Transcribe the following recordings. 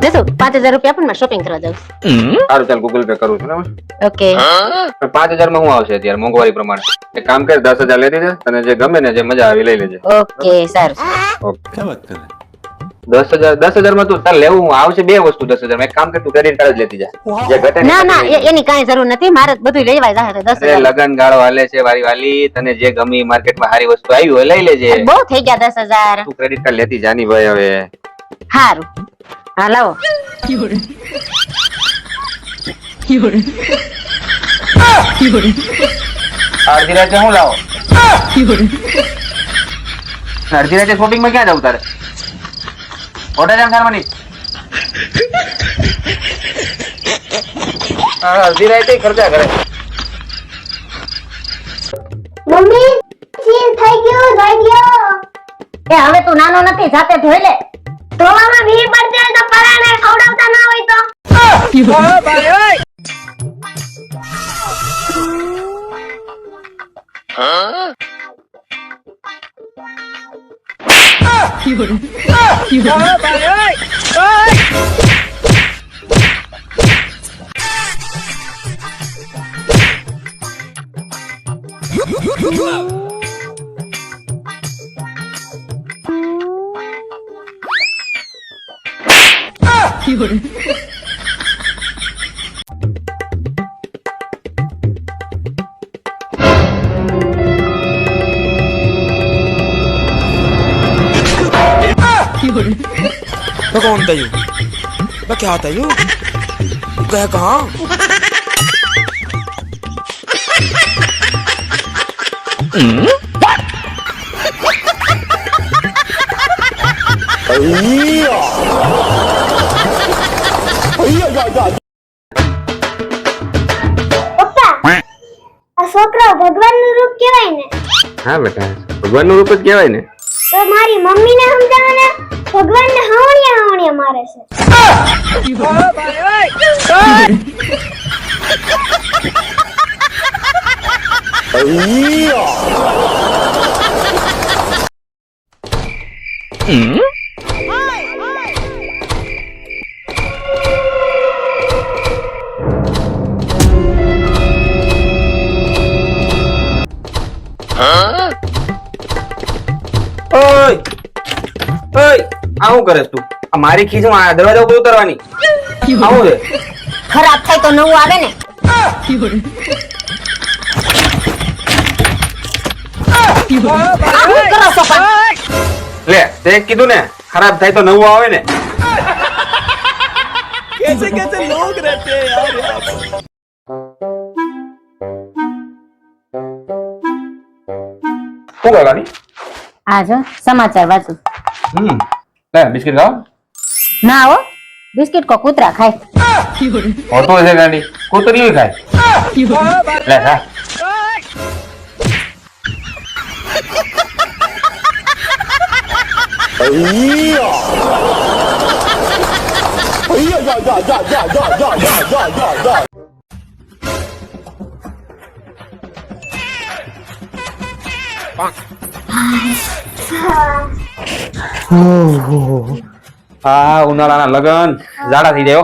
જસુ 5000 રૂપિયા પણ શોપિંગ કરવા જાઉં. સારું ચાલ ગૂગલ પે કરું છું ને. ઓકે 5000 માં હું આવશે અત્યારે મોંઘવારી પ્રમાણે? એક કામ કર 10000 લઈ લેજે, તને જે ગમે ને જે મજા આવી લઈ લેજે. ઓકે સારું. ઓકે 10000 માં તું તાર લેવું આવશે બે વસ્તુ 10000 માં. એક કામ કર તું ક્રેડિટ કાર્ડ જ લેતી જા, જે ઘટે ને ના ના એની કાંઈ જરૂર નથી, મારે જ બધું લેવાય જાહે. તો 10000 લગન ગાળો હાલે છે વારી વાલી, તને જે ગમી માર્કેટમાં સારી વસ્તુ આવી હોય લઈ લેજે. બહુ થઈ ગયા 10000. તું ક્રેડિટ કાર્ડ લેતી જાની ભાઈ હવે. સારું હા લાવો. અડધી રાતે હું લાવો? અડધી રાતે શોપિંગ માં ક્યાં જવું તારે? હોટેલ એમ સારવાની અડધી રાતે ખર્ચા કરે. મમ્મી ચીઝ થઈ ગયું ધોઈ ગયો. એ હવે તું નાનો નથી, જાતે ધોઈ લે. ધોવામાં ભીડ પડતી હોય તો પરાણે ખવડાવતા ના હોય તો. तो कौन था यू? मैं क्या था यू? गया कहाँ? પપ્પા આ છોકરો ભગવાનનું રૂપ કહેવાય ને? હા બેટા ભગવાનનું રૂપ જ કહેવાય ને. તો મારી મમ્મીને સમજાવો ને, ભગવાનને હાવણિયા હાવણિયા મારે છે. ઓય ઓય આવું કરેસ તું? આ મારી ખીચમાં આ દરવાજા ઉપર ઉતરવાની આવું છે? ખરાબ થાય તો નવું આવે ને. આ શું કરો છો પણ? લે તે કીધું ને ખરાબ થાય તો નવું આવે ને. कैसे कैसे लोग रहते हैं यार यहाँ पर? શું કરવાની? આ જો સમાચાર વાંચું. લે બિસ્કિટ ખાવ. ના હો, બિસ્કિટ કો કૂતરા ખાય. હોતો છે ગાંડી, કૂતરીઓ ખાય. લે ખા. હા ઉનાળાના લગન ઝાડા થઈ જાય.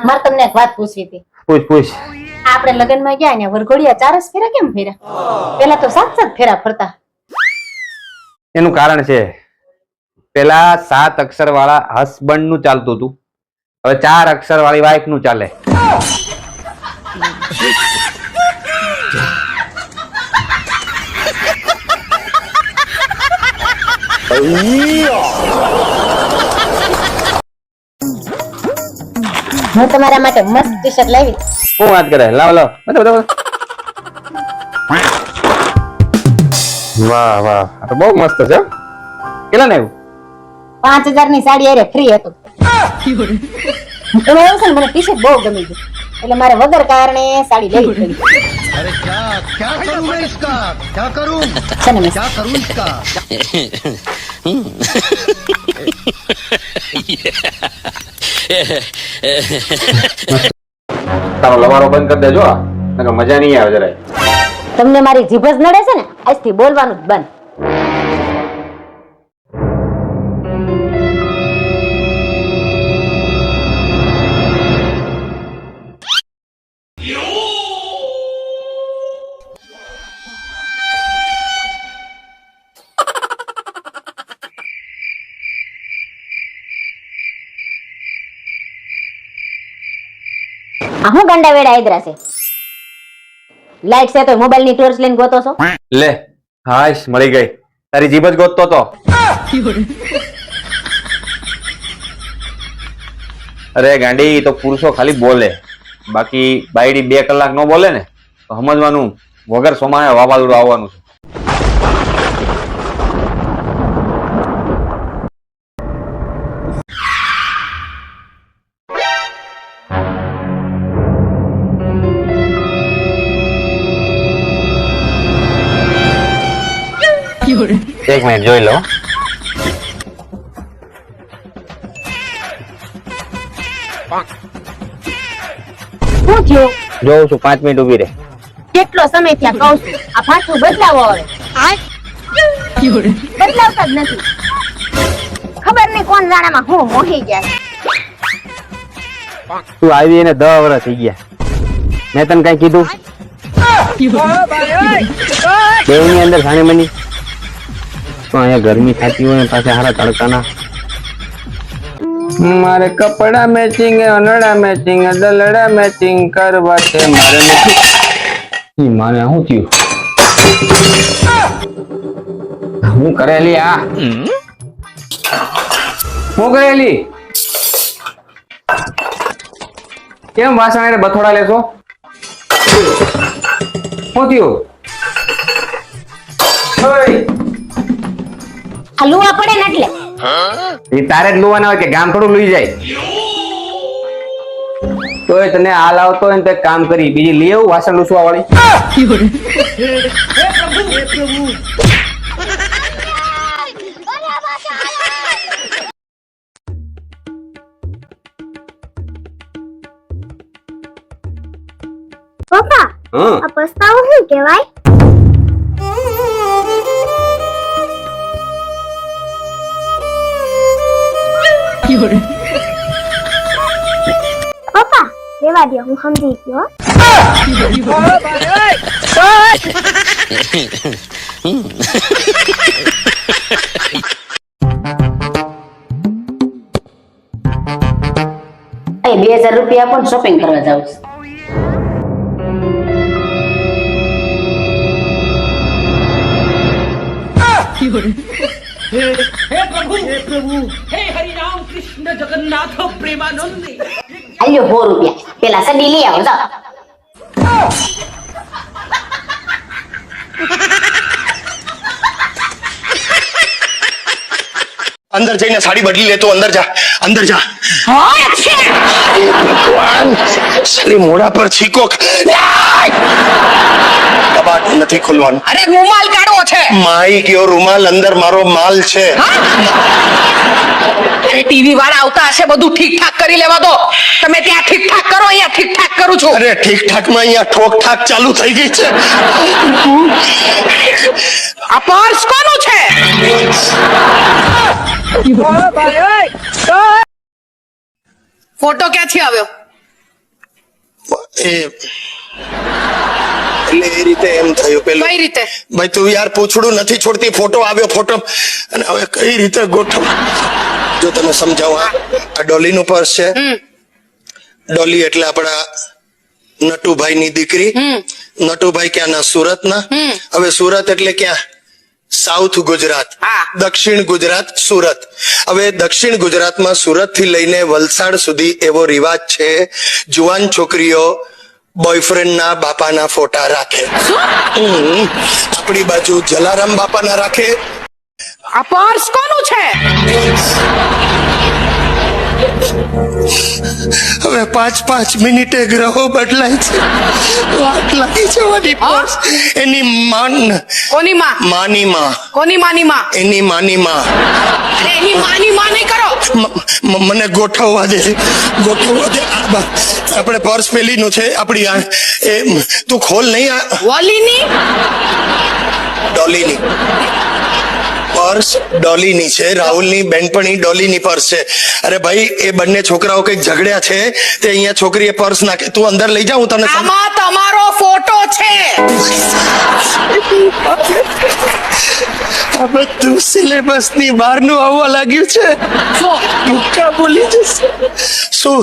મારે તમને એક વાત પૂછવી હતી. પૂછ પૂછ. આપણે લગનમાં ગયા ને વરઘોડિયા 4 જ ફેરા કેમ ફેર્યા? પેલા તો 7 ફેરા ફરતા. એનું કારણ છે પેલા 7 અક્ષર વાળા હસબન્ડ નું ચાલતું હતું, હવે 4 અક્ષર વાળી વાઈફ નું ચાલે. હું તમારા માટે મસ્ત ટી-શર્ટ લાવી. શું વાત કરે? લાવ લાવ. વાહ વાહ, આ તો બહુ મસ્ત છે. કેટલા ને? 5000 ની સાડી અરે ફ્રી હતું. એમાં એવું છે ને, મને ટી-શર્ટ બહુ ગમી ગયું એટલે મારે વગર કારણે સાડી લેવી પડી. अरे क्या करूं मैं इसका? क्या करूं? છે ને, क्या करूं इसका? તારો લવારો બંધ કરી દેજો, નકર મજા નહીં આવે જરાય. તમને મારી જીભ જ નડે છે ને, આજથી બોલવાનું જ બંધ. આ હું ગાંડા વેડા આદરા છે લાઈટ છે તો મોબાઈલ ની ટોર્ચ લઈને ગોતો છો લે હાશ મળી ગઈ તારી જીભ જ ગોતતો તો અરે ગાંડી તો પુરુષો ખાલી બોલે બાકી બાયડી 2 કલાક નો બોલે ને તો સમજવાનું વગર સોમાએ વાવાઝોડું આવવાનું છે એક મિનિટ જોઈ લો શું થયું જોઉં છું 5 મિનિટ ઉભી રહે કેટલો સમય થયા કહું છું આ પાછું બદલાવો હવે બદલાવતા જ નથી ખબર નહીં કોણ જાણામાં હું મોહી ગયા તું આવી એને 10 વર્ષ થઈ ગયા મેં તને કઈ કીધું દેવની અંદર સાણી મની તો અહીંયા ગરમી થતી હોય પાછા હારા તડકાના મારે કપડા મેચિંગ અનડા મેચિંગ દલડા મેચિંગ કરવા છે મારે નથી મારે શું થયું હું કરેલી આ હું કરેલી કેમ વાસણ બથોડા લેશો શું થયું આ લુવા પડે ને એટલે એ તારે જ લુવાના હોય કે ગામ થોડું લઈ જાય તોય તને હાલ આવતો હોય ને તો એક કામ કરી બીજી લઈ આવું વાસણ લૂસવા વાળી પપ્પા આ પસ્તાવો શું કહેવાય પપ્પા રેવા દો હું સમજી ગયો એ 2000 રૂપિયા પણ શોપિંગ કરવા જાવ છું આલ્યો 100 રૂપિયા પેલા સડી લઈ આવો જાઓ अंदर जाइए साड़ी बदली ले तो अंदर जा साली मोड़ा पर छीको कबाट નથી ખોલવાનું અરે રૂમાલ કાઢો છે માઈ ગયો રૂમાલ અંદર મારો માલ છે અરે ટીવી વાળા આવતા હશે બધું ઠીક ઠાક કરી લેવા દો તમે ત્યાં ઠીક ઠાક કરો અહીંયા ઠીક ઠાક કરું છું અરે ઠીક ઠાક માં અહીંયા ઠોક ઠાક ચાલુ થઈ ગઈ છે આ પર્સ કોનું છે ફોટો ક્યાંથી આવ્યો એ એટલે એ રીતે એમ થયું પેલું કઈ રીતે ભાઈ તું યાર પૂછડું નથી છોડતી ફોટો આવ્યો ફોટો અને હવે કઈ રીતે ગોઠવ જો તમે સમજાવો આ ડોલીનું પર્સ છે ડોલી એટલે આપણા નટુભાઈ ની દીકરી નટુભાઈ ક્યાંના સુરતના હવે સુરત એટલે ક્યાં સાઉથ ગુજરાત દક્ષિણ ગુજરાત સુરત હવે દક્ષિણ ગુજરાતમાં સુરત થી લઈને વલસાડ સુધી એવો રિવાજ છે જુવાન છોકરીઓ બોયફ્રેન્ડ ના બાપાના ફોટા રાખે આપણી બાજુ જલારામ બાપાના રાખે આ પર્સ કોનું છે હવે 5 મિનિટે ગ્રહો બદલાય છે વાત લાગી જવાની પર્સ એની કોની માં માની માં કોની માની માં એની માની માં અરે એની માની માં નહીં કરો મને ગોઠવવા દે આપણે પર્સ પેલી નું છે આપણી એ તું ખોલ નહીં આ વોલીની ડોલીની પર્સ ડોલીની છે રાહુલની બેનપણી ડોલીની પર્સ છે અરે ભાઈ એ બંને છોકરાઓ કઈક ઝઘડ્યા છે તે અહીંયા છોકરીએ પર્સ નાખે તું અંદર લઈ જા હું તને આમાં તમારો ફોટો છે આ બધું સિલેબસ ની બહાર નું આવવા લાગ્યું છે ભૂક્કા બોલી જશે શું